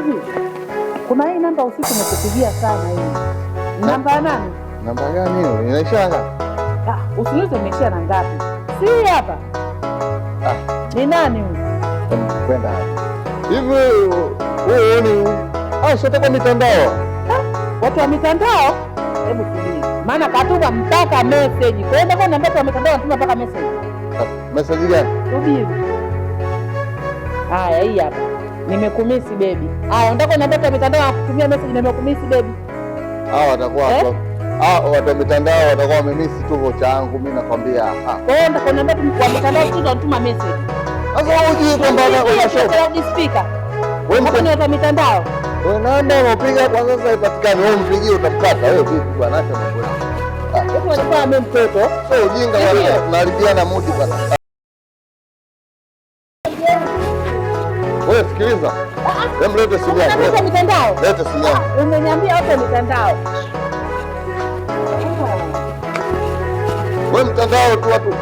hivi, kuna hii namba usiku nimekupigia sana hii. Namba ya nani? Namba gani hiyo? Inaisha ngapi? Usiniulize imeishia na ngapi. Si hapa. Ni nani huyu? Kwenda hivi wewe ni sio kwa mitandao. Watu wa mitandao? Hebu subiri. Maana katuma mpaka message. Kwa hiyo ndio namba ya mitandao natuma mpaka message. Message gani? Subiri. Haya, hii hapa. Nimekumisi baby. Unataka namba ya mitandao kutumia message nimekumisi baby. Watakuwa watu wa mitandao watakuwa wamemisi tu vocha yangu, mimi nakwambia. Kwa hiyo ndio namba kwa mitandao tu tunatuma message. Sasa hujui kwamba una speaker. Wewe ni wa mitandao. Wewe namba unapiga kwa sasa haipatikani. Wewe mpigie utamkata. Wewe vipi bwana, acha mambo yako. Wewe unafanya mimi mtoto. Sio ujinga bwana, tunaharibiana mudi bwana. Wewe sikiliza. Hebu lete simu yako. Leta mitandao. Leta simu yako. Umeniambia wote mitandao. Wewe mtandao tu watu